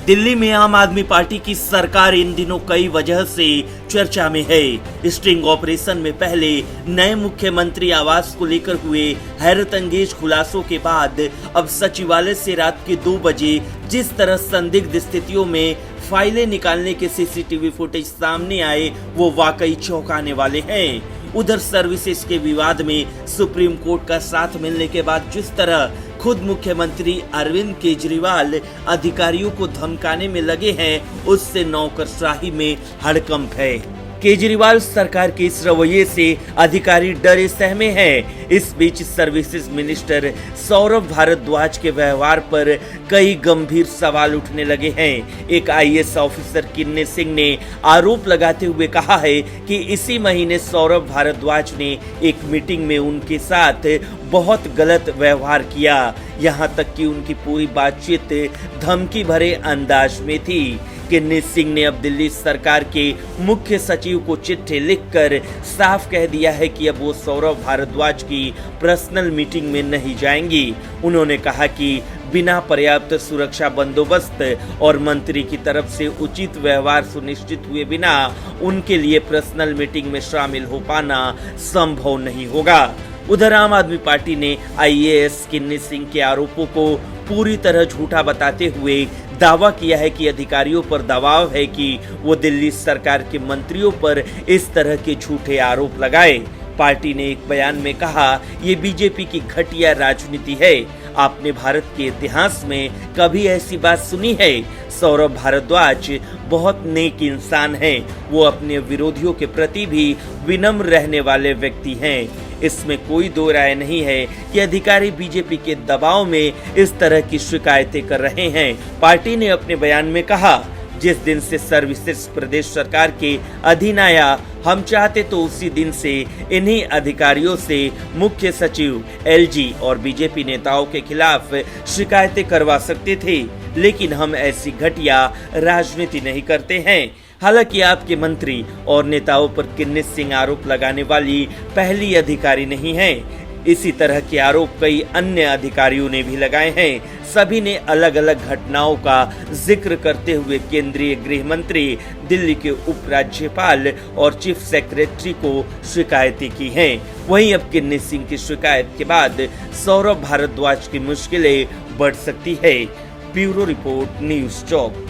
दिल्ली में आम आदमी पार्टी की सरकार इन दिनों कई वजह से चर्चा में है। स्टिंग ऑपरेशन में पहले नए मुख्यमंत्री आवास को लेकर हुए हैरतअंगेज खुलासों के बाद अब सचिवालय से रात के 2 बजे जिस तरह संदिग्ध स्थितियों में फाइलें निकालने के सीसीटीवी फुटेज सामने आए वो वाकई चौंकाने वाले हैं। उधर सर्विसेज के विवाद में सुप्रीम कोर्ट का साथ मिलने के बाद जिस तरह खुद मुख्यमंत्री अरविंद केजरीवाल अधिकारियों को धमकाने में लगे हैं, उससे नौकरशाही में हड़कंप है। केजरीवाल सरकार के इस रवैये से अधिकारी डरे सहमे हैं। इस बीच सर्विसेज मिनिस्टर सौरभ भारद्वाज के व्यवहार पर कई गंभीर सवाल उठने लगे हैं। एक आईएएस ऑफिसर किन्ने सिंह ने आरोप लगाते हुए कहा है कि इसी महीने सौरभ भारद्वाज ने एक मीटिंग में उनके साथ बहुत गलत व्यवहार किया। यहां तक कि उनकी पूरी बातचीत धमकी भरे अंदाज में थी। किन्ने सिंह ने अब दिल्ली सरकार के मुख्य सचिव को चिट्ठी लिखकर साफ कह दिया है कि अब वो सौरभ भारद्वाज की पर्सनल मीटिंग में नहीं जाएंगी। उन्होंने कहा कि बिना पर्याप्त सुरक्षा बंदोबस्त और मंत्री की तरफ से उचित व्यवहार सुनिश्चित हुए बिना उनके लिए पर्सनल मीटिंग में शामिल हो पाना संभव नहीं होगा। उधर आम आदमी पार्टी ने आईएएस किन्ने सिंह के आरोपों को पूरी तरह झूठा बताते हुए दावा किया है कि अधिकारियों पर दबाव है कि वो दिल्ली सरकार के मंत्रियों पर इस तरह के झूठे आरोप लगाए। पार्टी ने एक बयान में कहा, ये बीजेपी की घटिया राजनीति है। आपने भारत के इतिहास में कभी ऐसी बात सुनी है? सौरभ भारद्वाज बहुत नेक इंसान हैं। वो अपने विरोधियों के प्रति भी विनम्र रहने वाले व्यक्ति हैं। इसमें कोई दो राय नहीं है कि अधिकारी बीजेपी के दबाव में इस तरह की शिकायतें कर रहे हैं। पार्टी ने अपने बयान में कहा, जिस दिन से सर्विसेज प्रदेश सरकार के अधीन आया, हम चाहते तो उसी दिन से इन्हीं अधिकारियों से मुख्य सचिव, एलजी और बीजेपी नेताओं के खिलाफ शिकायतें करवा सकते थे, लेकिन हम ऐसी घटिया राजनीति नहीं करते हैं। हालांकि आपके मंत्री और नेताओं पर किन्ने सिंह आरोप लगाने वाली पहली अधिकारी नहीं है। इसी तरह के आरोप कई अन्य अधिकारियों ने भी लगाए हैं। सभी ने अलग अलग घटनाओं का जिक्र करते हुए केंद्रीय गृह मंत्री, दिल्ली के उपराज्यपाल और चीफ सेक्रेटरी को शिकायतें की हैं। वहीं अब किन्ने सिंह की शिकायत के बाद सौरभ भारद्वाज की मुश्किलें बढ़ सकती है। ब्यूरो रिपोर्ट, न्यूज़ चौक।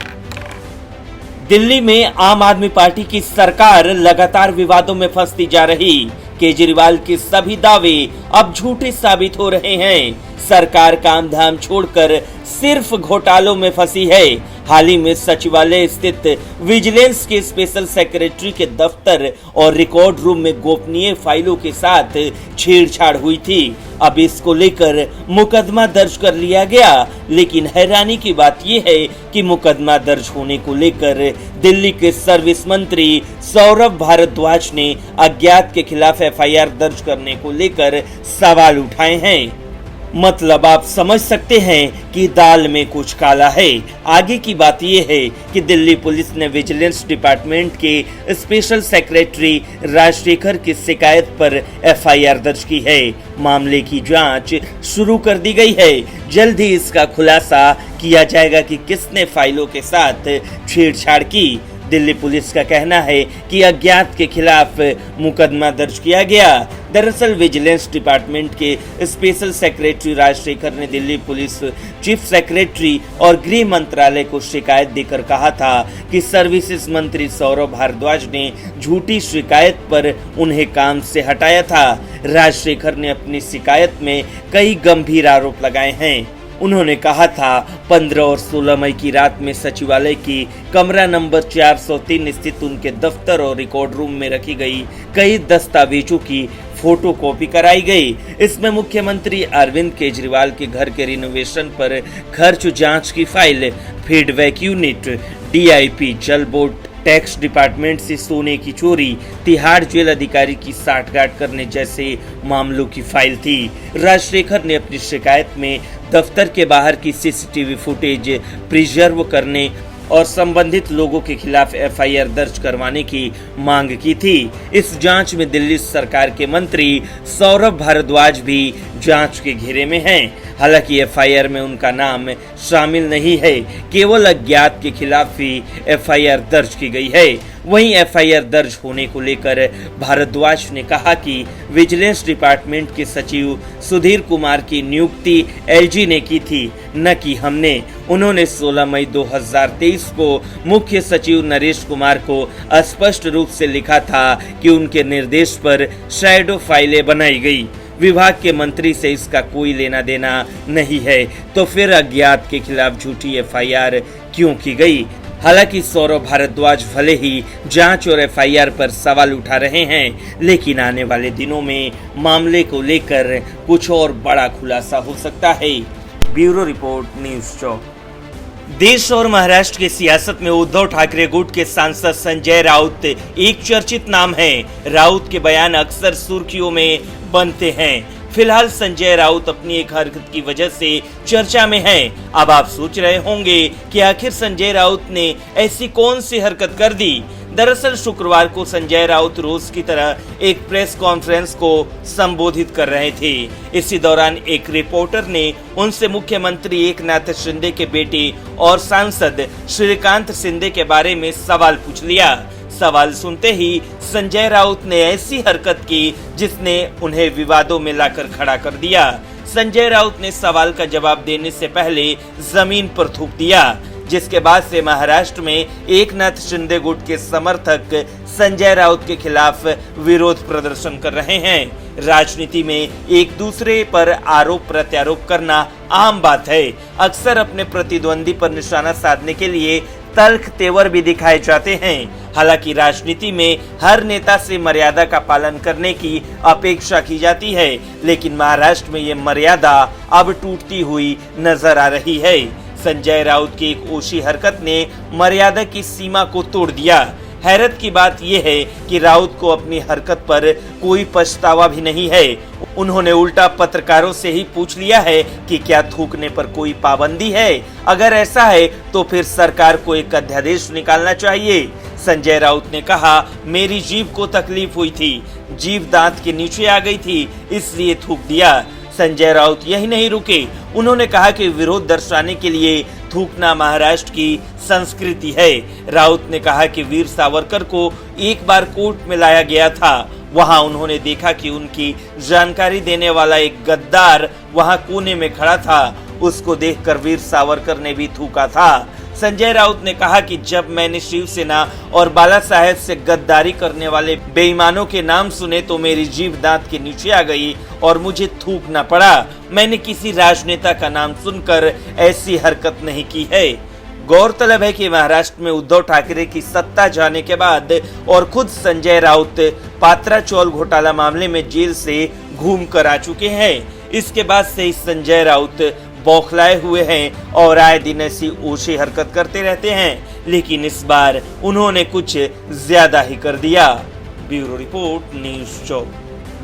दिल्ली में आम आदमी पार्टी की सरकार लगातार विवादों में फंसती जा रही। केजरीवाल के सभी दावे अब झूठे साबित हो रहे हैं। सरकार काम धाम छोड़कर सिर्फ घोटालों में फंसी है। हाल ही में सचिवालय स्थित विजिलेंस के स्पेशल सेक्रेटरी के दफ्तर और रिकॉर्ड रूम में गोपनीय फाइलों के साथ छेड़छाड़ हुई थी। अब इसको लेकर मुकदमा दर्ज कर लिया गया, लेकिन हैरानी की बात यह है कि मुकदमा दर्ज होने को लेकर दिल्ली के सर्विस मंत्री सौरभ भारद्वाज ने अज्ञात के खिलाफ एफआईआर दर्ज करने को लेकर सवाल उठाए हैं। मतलब आप समझ सकते हैं कि दाल में कुछ काला है। आगे की बात यह है कि दिल्ली पुलिस ने विजिलेंस डिपार्टमेंट के स्पेशल सेक्रेटरी राजशेखर की शिकायत पर एफआईआर दर्ज की है। मामले की जांच शुरू कर दी गई है। जल्द ही इसका खुलासा किया जाएगा कि किसने फाइलों के साथ छेड़छाड़ की। दिल्ली पुलिस का कहना है कि अज्ञात के खिलाफ मुकदमा दर्ज किया गया। दरअसल विजिलेंस डिपार्टमेंट के स्पेशल सेक्रेटरी राजशेखर ने दिल्ली पुलिस चीफ सेक्रेटरी और गृह मंत्रालय को शिकायत देकर कहा था कि सर्विसेज मंत्री सौरभ भारद्वाज ने झूठी शिकायत पर उन्हें काम से हटाया था। राजशेखर ने अपनी शिकायत में कई गंभीर आरोप लगाए हैं। उन्होंने कहा था 15 और 16 मई की रात में सचिवालय की कमरा नंबर 403 स्थित उनके दफ्तर और रिकॉर्ड रूम में रखी गई कई दस्तावेजों की फोटोकॉपी कराई गई। इसमें मुख्यमंत्री अरविंद केजरीवाल के घर के रिनोवेशन पर खर्च जांच की फाइल, फीडबैक यूनिट, डीआईपी, जल बोर्ड, टैक्स डिपार्टमेंट से सोने की चोरी, तिहाड़ जेल अधिकारी की साठगांठ करने जैसे मामलों की फाइल थी। राजशेखर ने अपनी शिकायत में दफ्तर के बाहर की सीसीटीवी फुटेज प्रिजर्व करने और संबंधित लोगों के खिलाफ एफआईआर दर्ज करवाने की मांग की थी। इस जांच में दिल्ली सरकार के मंत्री सौरभ भारद्वाज भी जांच के घेरे में हैं। हालांकि एफआईआर में उनका नाम शामिल नहीं है, केवल अज्ञात के खिलाफ ही एफआईआर दर्ज की गई है। वहीं एफआईआर दर्ज होने को लेकर भारद्वाज ने कहा कि विजिलेंस डिपार्टमेंट के सचिव सुधीर कुमार की नियुक्ति एलजी ने की थी, न कि हमने। उन्होंने 16 मई 2023 को मुख्य सचिव नरेश कुमार को स्पष्ट रूप से लिखा था कि उनके निर्देश पर शैडो फाइलें बनाई गई। विभाग के मंत्री से इसका कोई लेना देना नहीं है, तो फिर अज्ञात के खिलाफ झूठी एफआईआर क्यों की गई? हालांकि सौरभ भारद्वाज भले ही जांच और एफआईआर पर सवाल उठा रहे हैं, लेकिन आने वाले दिनों में मामले को लेकर कुछ और बड़ा खुलासा हो सकता है। ब्यूरो रिपोर्ट, न्यूज़ चौक। देश और महाराष्ट्र की सियासत में उद्धव ठाकरे गुट के सांसद संजय राउत एक चर्चित नाम है। राउत के बयान अक्सर सुर्खियों में बनते हैं। फिलहाल संजय राउत अपनी एक हरकत की वजह से चर्चा में हैं। अब आप सोच रहे होंगे कि आखिर संजय राउत ने ऐसी कौन सी हरकत कर दी। दरअसल शुक्रवार को संजय राउत रोज की तरह एक प्रेस कॉन्फ्रेंस को संबोधित कर रहे थे। इसी दौरान एक रिपोर्टर ने उनसे मुख्यमंत्री एकनाथ शिंदे के बेटे और सांसद श्रीकांत शिंदे के बारे में सवाल पूछ लिया। सवाल सुनते ही संजय राउत ने ऐसी हरकत की जिसने उन्हें विवादों में लाकर खड़ा कर दिया। संजय राउत ने सवाल का जवाब देने से पहले जमीन पर थूक दिया, जिसके बाद से महाराष्ट्र में एकनाथ शिंदे गुट के समर्थक संजय राउत के खिलाफ विरोध प्रदर्शन कर रहे हैं। राजनीति में एक दूसरे पर आरोप प्रत्यारोप करना आम बात है। अक्सर अपने प्रतिद्वंदी पर निशाना साधने के लिए तल्ख तेवर भी दिखाए जाते हैं। हालांकि राजनीति में हर नेता से मर्यादा का पालन करने की अपेक्षा की जाती है, लेकिन महाराष्ट्र में ये मर्यादा अब टूटती हुई नजर आ रही है। संजय राउत की एक ओछी हरकत ने मर्यादा की सीमा को तोड़ दिया। हैरत की बात यह है कि राउत को अपनी हरकत पर कोई पछतावा भी नहीं है। उन्होंने उल्टा पत्रकारों से ही पूछ लिया है कि क्या थूकने पर कोई पाबंदी है। अगर ऐसा है तो फिर सरकार को एक अध्यादेश निकालना चाहिए। संजय राउत ने कहा, मेरी जीभ को तकलीफ हुई थी, जीभ दांत के नीचे आ गई थी, इसलिए थूक दिया। संजय राउत यही नहीं रुके, उन्होंने कहा कि विरोध दर्शाने के लिए थूकना महाराष्ट्र की संस्कृति है। राउत ने कहा कि वीर सावरकर को एक बार कोर्ट में लाया गया था। वहां उन्होंने देखा कि उनकी जानकारी देने वाला एक गद्दार वहां कोने में खड़ा था। उसको देखकर वीर सावरकर ने भी थूका था। संजय राउत ने कहा कि जब मैंने शिवसेना और बाला साहेब से गद्दारी करने वाले बेईमानों के नाम सुने तो मेरी जीभ दांत के नीचे आ गई और मुझे थूकना पड़ा। मैंने किसी राजनेता का नाम सुनकर ऐसी हरकत नहीं की है। गौरतलब है कि महाराष्ट्र में उद्धव ठाकरे की सत्ता जाने के बाद और खुद संजय राउत पात्रा चौल घोटाला मामले में जेल से घूम कर आ चुके हैं। इसके बाद से संजय राउत बौखलाए हुए हैं और आए दिन ऐसी ओछी हरकत करते रहते हैं, लेकिन इस बार उन्होंने कुछ ज्यादा ही कर दिया। ब्यूरो रिपोर्ट, न्यूज़ चौक।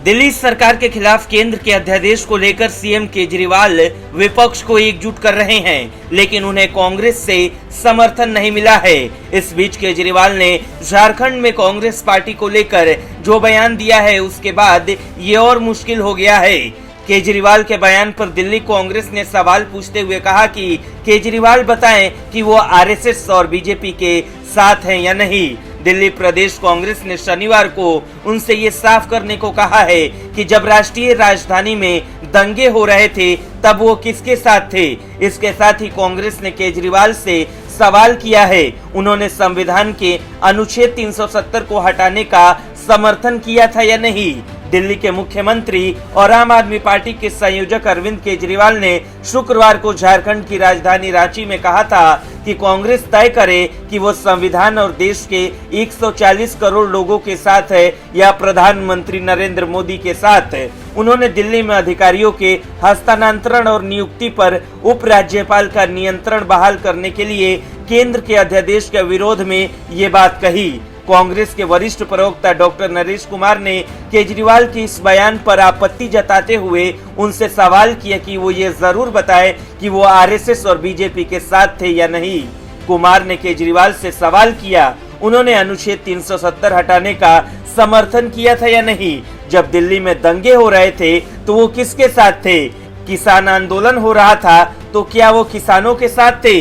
दिल्ली सरकार के खिलाफ केंद्र के अध्यादेश को लेकर सीएम केजरीवाल विपक्ष को एकजुट कर रहे हैं, लेकिन उन्हें कांग्रेस से समर्थन नहीं मिला है। इस बीच केजरीवाल ने झारखंड में कांग्रेस पार्टी को लेकर जो बयान दिया है, उसके बाद ये और मुश्किल हो गया है। केजरीवाल के बयान पर दिल्ली कांग्रेस ने सवाल पूछते हुए कहा कि केजरीवाल बताएं कि वो आरएसएस और बीजेपी के साथ हैं या नहीं। दिल्ली प्रदेश कांग्रेस ने शनिवार को उनसे ये साफ करने को कहा है कि जब राष्ट्रीय राजधानी में दंगे हो रहे थे तब वो किसके साथ थे। इसके साथ ही कांग्रेस ने केजरीवाल से सवाल किया है, उन्होंने संविधान के अनुच्छेद 370 को हटाने का समर्थन किया था या नहीं। दिल्ली के मुख्यमंत्री और आम आदमी पार्टी के संयोजक अरविंद केजरीवाल ने शुक्रवार को झारखंड की राजधानी रांची में कहा था कि कांग्रेस तय करे कि वो संविधान और देश के 140 करोड़ लोगों के साथ है या प्रधानमंत्री नरेंद्र मोदी के साथ है। उन्होंने दिल्ली में अधिकारियों के हस्तांतरण और नियुक्ति पर उपराज्यपाल का नियंत्रण बहाल करने के लिए केंद्र के अध्यादेश के विरोध में ये बात कही। कांग्रेस के वरिष्ठ प्रवक्ता डॉक्टर नरेश कुमार ने केजरीवाल के इस बयान पर आपत्ति जताते हुए उनसे सवाल किया कि वो ये जरूर बताए कि वो आरएसएस और बीजेपी के साथ थे या नहीं। कुमार ने केजरीवाल से सवाल किया, उन्होंने अनुच्छेद 370 हटाने का समर्थन किया था या नहीं। जब दिल्ली में दंगे हो रहे थे तो वो किसके साथ थे। किसान आंदोलन हो रहा था तो क्या वो किसानों के साथ थे?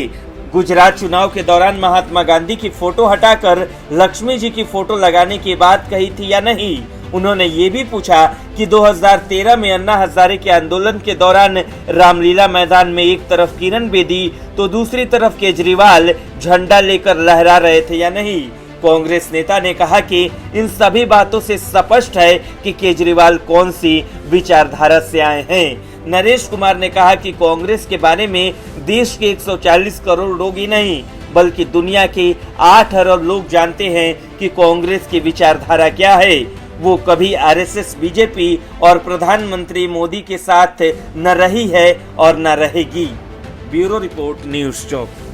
गुजरात चुनाव के दौरान महात्मा गांधी की फोटो हटाकर लक्ष्मी जी की फोटो लगाने की बात कही थी या नहीं? उन्होंने ये भी पूछा कि 2013 में अन्ना हजारे के आंदोलन के दौरान रामलीला मैदान में एक तरफ किरण बेदी तो दूसरी तरफ केजरीवाल झंडा लेकर लहरा रहे थे या नहीं? कांग्रेस नेता ने कहा कि इन सभी बातों से स्पष्ट है कि केजरीवाल कौन सी विचारधारा से आए हैं। नरेश कुमार ने कहा कि कांग्रेस के बारे में देश के 140 करोड़ लोग ही नहीं बल्कि दुनिया के 8 अरब लोग जानते हैं कि कांग्रेस की विचारधारा क्या है। वो कभी आरएसएस, बीजेपी और प्रधानमंत्री मोदी के साथ न रही है और न रहेगी। ब्यूरो रिपोर्ट, न्यूज़ चौक।